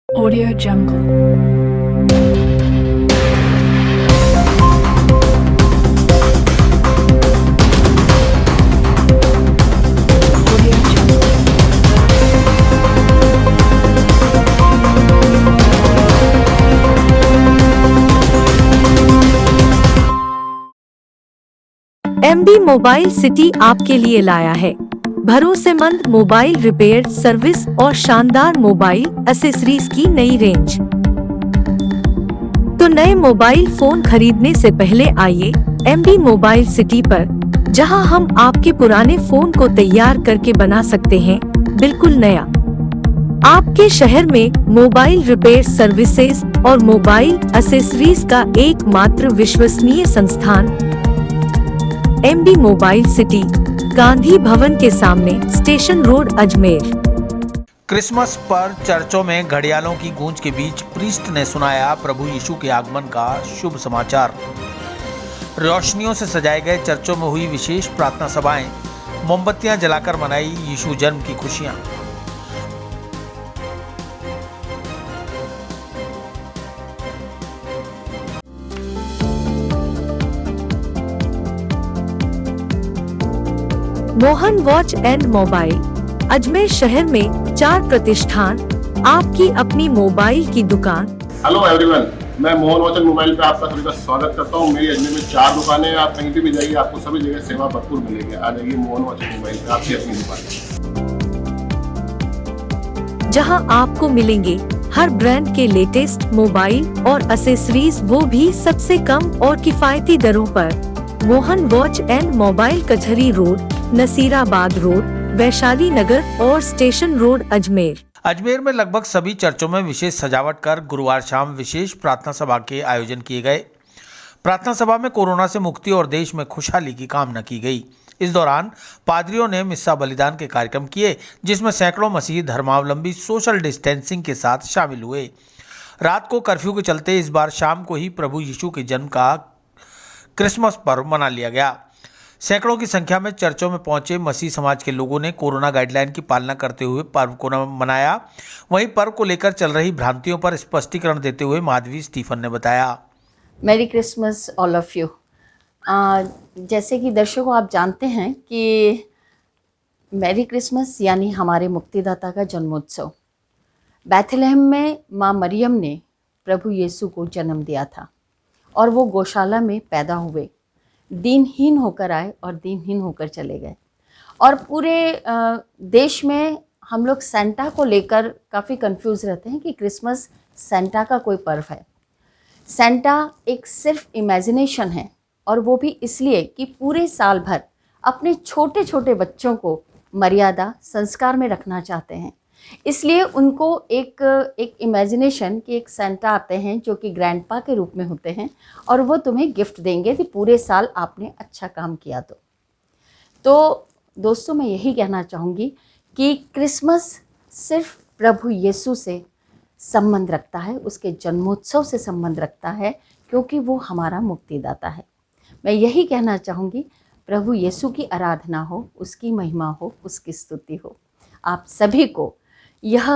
Audio Jungle. Audio Jungle. MB mobile city आपके लिए लाया है भरोसेमंद मोबाइल रिपेयर सर्विस और शानदार मोबाइल एक्सेसरीज की नई रेंज। तो नए मोबाइल फोन खरीदने से पहले आइए MB मोबाइल सिटी पर, जहां हम आपके पुराने फोन को तैयार करके बना सकते हैं बिल्कुल नया। आपके शहर में मोबाइल रिपेयर सर्विसेज और मोबाइल एक्सेसरीज का एकमात्र विश्वसनीय संस्थान MB mobile city, Gandhi Bhavan के सामने, स्टेशन रोड, अजमेर। क्रिसमस पर चर्चों में घड़ियालों की गूंज के बीच प्रीस्ट ने सुनाया प्रभु यीशु के आगमन का शुभ समाचार। रोशनियों से सजाए गए चर्चों में हुई विशेष प्रार्थना सभाएं, मोमबत्तियां जलाकर मनाई यीशु जन्म की खुशियां। Mohan watch and mobile, Ajmer शहर में 4 प्रतिष्ठान, आपकी अपनी मोबाइल की दुकान। हेलो एवरीवन, मैं मोहन वॉच एंड मोबाइल पे आपका सभी का स्वागत करता हूँ। मेरी अजमेर में 4 दुकानें हैं। आप कहीं पे भी जाइए, आपको सभी जगह सेवा भरपूर मिलेगी। आ जाइए मोहन वॉच एंड मोबाइल पे, आपकी अपनी दुकान, जहां आपको मिलेंगे हर ब्रांड के लेटेस्ट मोबाइल और एक्सेसरीज, वो भी सबसे कम और किफायती दरों पर। मोहन वॉच एंड मोबाइल, कचहरी रोड, नसीराबाद रोड, वैशाली नगर और स्टेशन रोड, अजमेर। अजमेर में लगभग सभी चर्चों में विशेष सजावट कर गुरुवार शाम विशेष प्रार्थना सभा के आयोजन किए गए। प्रार्थना सभा में कोरोना से मुक्ति और देश में खुशहाली की कामना की गई। इस दौरान पादरियों ने मिस्सा बलिदान के कार्यक्रम किए, जिसमें सैकड़ों मसीही धर्मावलंबी सोशल डिस्टेंसिंग के साथ शामिल हुए। रात को कर्फ्यू के चलते इस बार शाम को ही प्रभु यीशु के जन्म का क्रिसमस पर्व मना लिया गया। सैकड़ों की संख्या में चर्चों में पहुंचे मसीह समाज के लोगों ने कोरोना गाइडलाइन की पालना करते हुए पर्व को मनाया। वहीं पर्व को लेकर चल रही भ्रांतियों पर स्पष्टीकरण देते हुए माधवी स्टीफन ने बताया, merry Christmas all of you. जैसे कि दर्शकों आप जानते हैं कि मैरी क्रिसमस यानी हमारे मुक्तिदाता का जन्मोत्सव। बैथलेहम में माँ मरियम ने प्रभु यीशु को जन्म दिया था और वो गौशाला में पैदा हुए, दीनहीन होकर आए और दीनहीन होकर चले गए। और पूरे देश में हम लोग सेंटा को लेकर काफ़ी कंफ्यूज रहते हैं कि क्रिसमस सेंटा का कोई पर्व है। सेंटा एक सिर्फ इमेजिनेशन है, और वो भी इसलिए कि पूरे साल भर अपने छोटे छोटे बच्चों को मर्यादा संस्कार में रखना चाहते हैं। इसलिए उनको एक इमेजिनेशन कि एक सेंटा आते हैं जो कि ग्रैंडपा के रूप में होते हैं, और वो तुम्हें गिफ्ट देंगे कि पूरे साल आपने अच्छा काम किया। तो दोस्तों, मैं यही कहना चाहूँगी कि क्रिसमस सिर्फ प्रभु यीशु से संबंध रखता है, उसके जन्मोत्सव से संबंध रखता है, क्योंकि वो हमारा मुक्तिदाता है। मैं यही कहना चाहूँगी, प्रभु यीशु की आराधना हो, उसकी महिमा हो, उसकी स्तुति हो। आप सभी को यह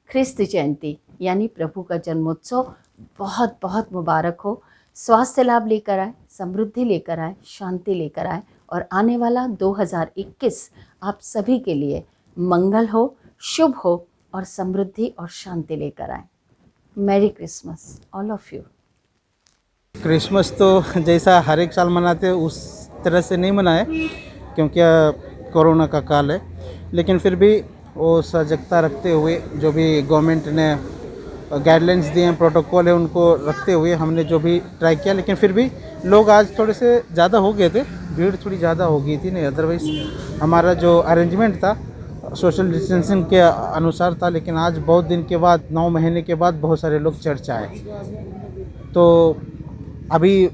ख्रिस्त जयंती यानी प्रभु का जन्मोत्सव बहुत बहुत मुबारक हो। स्वास्थ्य लाभ लेकर आए, समृद्धि लेकर आए, शांति लेकर आए, और आने वाला 2021 आप सभी के लिए मंगल हो, शुभ हो और समृद्धि और शांति लेकर आए। Merry Christmas all of you. Christmas तो जैसा हर एक साल मनाते हैं उस तरह से नहीं मनाए, क्योंकि कोरोना का काल है, लेकिन फिर भी वो सजगता रखते हुए जो भी गवर्नमेंट ने गाइडलाइंस दिए हैं, प्रोटोकॉल है, उनको रखते हुए हमने जो भी ट्राई किया। लेकिन फिर भी लोग आज थोड़े से ज़्यादा हो गए थे, भीड़ थोड़ी ज़्यादा हो गई थी, नहीं अदरवाइज़ हमारा जो अरेंजमेंट था सोशल डिस्टेंसिंग के अनुसार था। लेकिन आज बहुत दिन के बाद, 9 महीने के बाद बहुत सारे लोग चर्च आए। तो अभी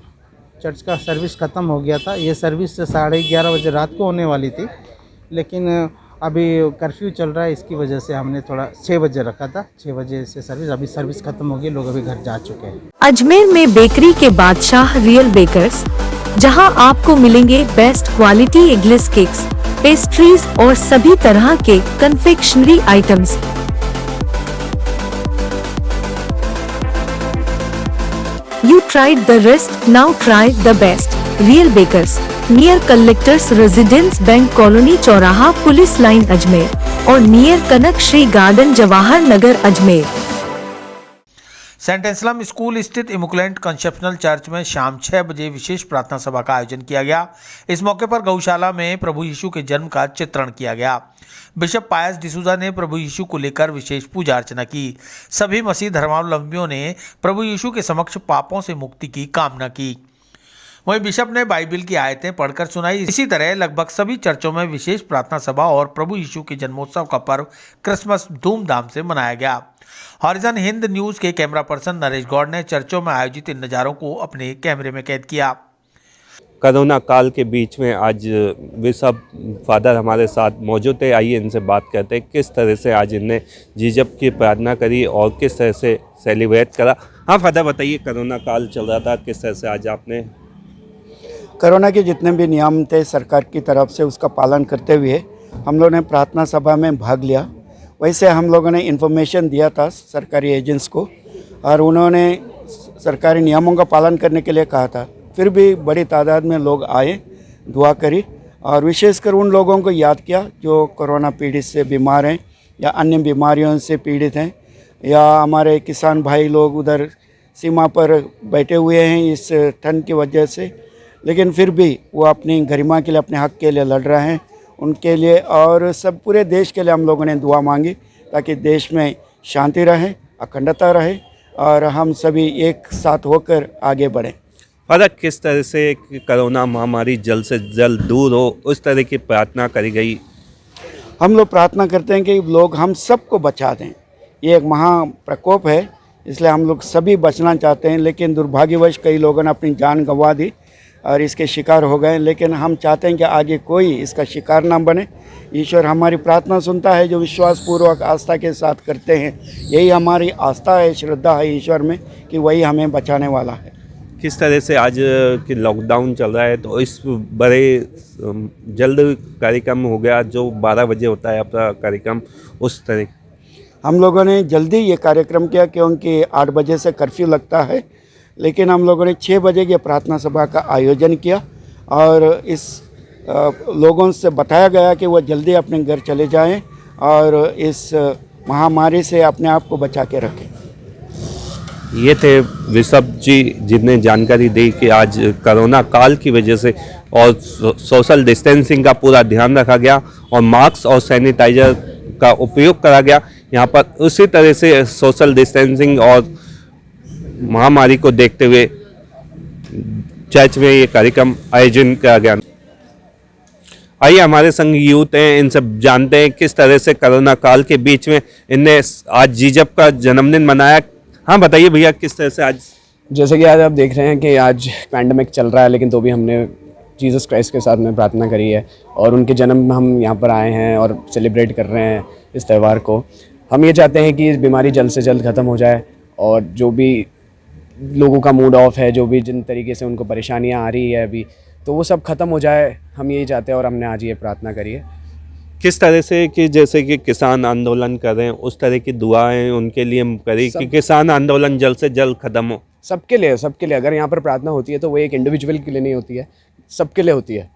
चर्च का सर्विस ख़त्म हो गया था। ये सर्विस 11:30 बजे रात को होने वाली थी, लेकिन अभी कर्फ्यू चल रहा है, इसकी वजह से हमने थोड़ा 6 बजे रखा था। 6 बजे से सर्विस, अभी सर्विस खत्म हो गई, लोग अभी घर जा चुके हैं। अजमेर में बेकरी के बादशाह रियल बेकर्स, जहां आपको मिलेंगे best quality eggless cakes, pastries और सभी तरह के confectionery items. You tried the rest, now try the best. Real Bakers, near Collectors Residence Bank Colony चौराहा पुलिस लाइन अजमेर और नियर कनक Shri garden Jawahar Nagar Ajmer. Saint Anselm school स्थित इमैकुलेट कंसेप्शनल चर्च में शाम 6 बजे विशेष प्रार्थना सभा का आयोजन किया गया। इस मौके पर गौशाला में प्रभु यीशु के जन्म का चित्रण किया गया। बिशप पायस डिसूजा ने प्रभु यीशु को लेकर विशेष पूजा अर्चना की। सभी मसीह धर्मावलंबियों ने प्रभु यीशु के समक्ष पापों से मुक्ति की कामना की। वहीं बिशप ने बाइबिल की आयतें पढ़कर सुनाई। इसी तरह लगभग सभी चर्चों में विशेष प्रार्थना सभा और प्रभु यीशु के जन्मोत्सव का पर्व क्रिसमस धूमधाम से मनाया गया। हॉरिजन हिंद न्यूज के कैमरा पर्सन नरेश गौड़ ने चर्चों में आयोजित इन नज़ारों को अपने कैमरे में कैद किया। कोरोना काल के बीच में आज वे सब फादर हमारे साथ मौजूद थे। आइए इनसे बात करते हैं किस तरह से आज इनने जीजब की प्रार्थना करी और किस तरह से सेलिब्रेट करा। हाँ फादर बताइए, कोरोना काल चल रहा था, किस तरह से आज आपने कोरोना के जितने भी नियम थे सरकार की तरफ से उसका पालन करते हुए हम लोगों ने प्रार्थना सभा में भाग लिया। वैसे हम लोगों ने इन्फॉर्मेशन दिया था सरकारी एजेंट्स को और उन्होंने सरकारी नियमों का पालन करने के लिए कहा था। फिर भी बड़ी तादाद में लोग आए, दुआ करी और विशेषकर उन लोगों को याद किया जो कोरोना पीड़ित से बीमार हैं या अन्य बीमारियों से पीड़ित हैं, या हमारे किसान भाई लोग उधर सीमा पर बैठे हुए हैं इस ठंड की वजह से, लेकिन फिर भी वो अपनी गरिमा के लिए, अपने हक के लिए लड़ रहे हैं। उनके लिए और सब पूरे देश के लिए हम लोगों ने दुआ मांगी ताकि देश में शांति रहे, अखंडता रहे और हम सभी एक साथ होकर आगे बढ़ें। फादर किस तरह से कोरोना महामारी जल्द से जल्द दूर हो उस तरह की प्रार्थना करी गई। हम लोग प्रार्थना करते हैं कि लोग हम सबको बचा दें। ये एक महाप्रकोप है, इसलिए हम लोग सभी बचना चाहते हैं, लेकिन दुर्भाग्यवश कई लोगों ने अपनी जान गंवा दी और इसके शिकार हो गए। लेकिन हम चाहते हैं कि आगे कोई इसका शिकार ना बने। ईश्वर हमारी प्रार्थना सुनता है जो विश्वासपूर्वक आस्था के साथ करते हैं। यही हमारी आस्था है, श्रद्धा है ईश्वर में कि वही हमें बचाने वाला है। किस तरह से आज कि लॉकडाउन चल रहा है तो इस बड़े जल्द कार्यक्रम हो गया जो 12 बजे होता है आपका कार्यक्रम, उस तरह हम लोगों ने जल्दी ये कार्यक्रम किया क्योंकि 8 बजे से कर्फ्यू लगता है, लेकिन हम लोगों ने 6 बजे की प्रार्थना सभा का आयोजन किया और इस लोगों से बताया गया कि वो जल्दी अपने घर चले जाएं और इस महामारी से अपने आप को बचा के रखें। ये थे ऋषभ जी जिन्हें जानकारी दी कि आज कोरोना काल की वजह से और सोशल डिस्टेंसिंग का पूरा ध्यान रखा गया और मास्क और सैनिटाइजर का उपयोग करा गया। यहाँ पर उसी तरह से सोशल डिस्टेंसिंग और महामारी को देखते हुए चर्च में ये कार्यक्रम आयोजन किया गया। आइए हमारे संग यूथ हैं, इनसे जानते हैं किस तरह से कोरोना काल के बीच में इनने आज जीजब का जन्मदिन मनाया। हाँ बताइए भैया, किस तरह से आज, जैसे कि आज आप देख रहे हैं कि आज पैंडमिक चल रहा है, लेकिन तो भी हमने जीसस क्राइस्ट के साथ में प्रार्थना करी है और उनके जन्म में हम यहाँ पर आए हैं और सेलिब्रेट कर रहे हैं इस त्यौहार को। हम ये चाहते हैं कि इस बीमारी जल्द से जल्द ख़त्म हो जाए और जो भी लोगों का मूड ऑफ है, जो भी जिन तरीके से उनको परेशानियाँ आ रही है अभी, तो वो सब ख़त्म हो जाए, हम यही चाहते हैं और हमने आज ये प्रार्थना करी है। किस तरह से कि जैसे कि किसान आंदोलन कर रहे हैं उस तरह की दुआएं उनके लिए करी कि किसान आंदोलन जल्द से जल्द ख़त्म हो। सबके लिए अगर यहाँ पर प्रार्थना होती है तो वो एक इंडिविजुअल के लिए नहीं होती है, सबके लिए होती है।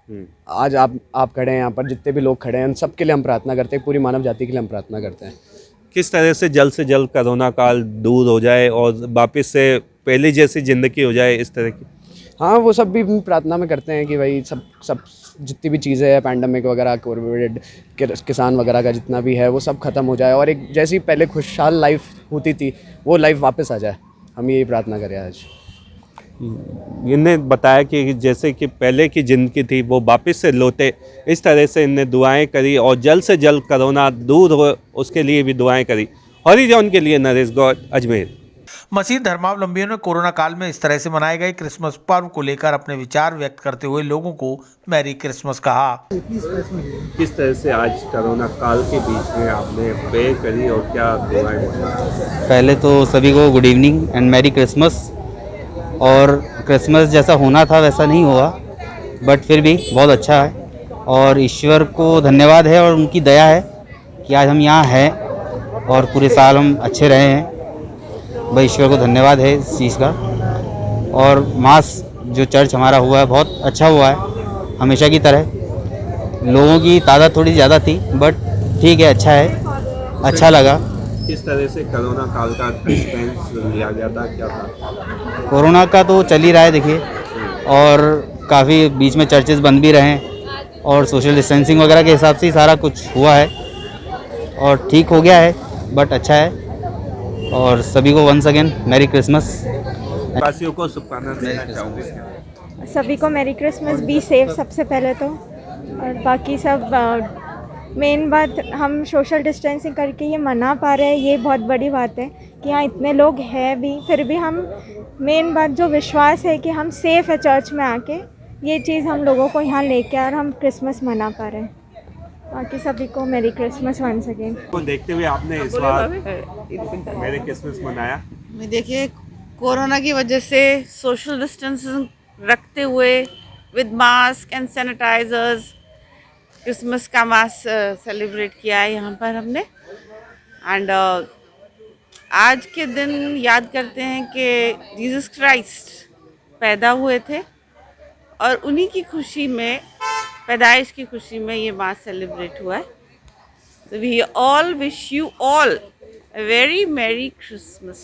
आज आप खड़े हैं यहाँ पर, जितने भी लोग खड़े हैं, सबके लिए हम प्रार्थना करते हैं, पूरी मानव जाति के लिए हम प्रार्थना करते हैं। किस तरह से जल्द कोरोना काल दूर हो जाए और वापस से पहले जैसी ज़िंदगी हो जाए इस तरह की। हाँ, वो सब भी प्रार्थना में करते हैं कि भाई सब जितनी भी चीज़ें हैं, पैंडमिक वगैरह, कोविड, किसान वगैरह का जितना भी है वो सब ख़त्म हो जाए और एक जैसी पहले खुशहाल लाइफ होती थी वो लाइफ वापस आ जाए। हम यही प्रार्थना करें आज। इन्हें बताया कि जैसे कि पहले की ज़िंदगी थी वो वापस से लौटे, इस तरह से इन्हें दुआएं करी और जल्द से जल्द कोरोना दूर हो उसके लिए भी दुआएं करी। हॉरिजॉन के लिए नरेश गौड़, अजमेर। मसीह धर्मावलंबियों ने कोरोना काल में इस तरह से मनाए गए क्रिसमस पर्व को लेकर अपने विचार व्यक्त करते हुए लोगों को मैरी क्रिसमस कहा। किस तरह से आज कोरोना काल के बीच में आपने प्रे करी और क्या दुआएं मांगी? पहले तो सभी को good evening and merry Christmas. और क्रिसमस जैसा होना था वैसा नहीं हुआ, बट फिर भी बहुत अच्छा है और ईश्वर को धन्यवाद है और उनकी दया है कि आज हम यहाँ हैं और पूरे साल हम अच्छे रहे हैं। भाई ईश्वर को धन्यवाद है इस चीज़ का। और मास जो चर्च हमारा हुआ है बहुत अच्छा हुआ है, हमेशा की तरह। लोगों की तादाद थोड़ी ज़्यादा थी बट ठीक है, अच्छा है, अच्छा लगा। किस तरह से कोरोना काल का डिस्टेंस लिया गया था, क्या था? कोरोना का तो चल ही रहा है देखिए, और काफ़ी बीच में चर्चेस बंद भी रहे हैं और सोशल डिस्टेंसिंग वगैरह के हिसाब से ही सारा कुछ हुआ है और ठीक हो गया है, बट अच्छा है। और सभी को वंस अगेन मैरी क्रिसमस। वासियों को शुभकामनाएं देना चाहूँगी। सभी को मैरी क्रिसमस, बी सेफ सबसे पहले तो, और बाकी सब मेन बात हम सोशल डिस्टेंसिंग करके ये मना पा रहे हैं, ये बहुत बड़ी बात है कि हाँ इतने लोग हैं भी, फिर भी हम मेन बात जो विश्वास है कि हम सेफ़ है चर्च में आके, ये चीज़ हम लोगों को यहाँ लेके और हम क्रिसमस मना पा रहे हैं। बाकी सभी को मैरी क्रिसमस वंस अगेन। को देखते हुए आपने इस बार मैरी क्रिसमस मनाया? देखिए, कोरोना की वजह से सोशल डिस्टेंसिंग रखते हुए with mask and sanitizers Christmas का मास सेलिब्रेट किया है यहाँ पर हमने। एंड आज के दिन याद करते हैं कि जीसस क्राइस्ट पैदा हुए थे और उन्हीं की खुशी में, पैदाइश की खुशी में ये मास सेलिब्रेट हुआ है। तो we all wish you all a very merry Christmas.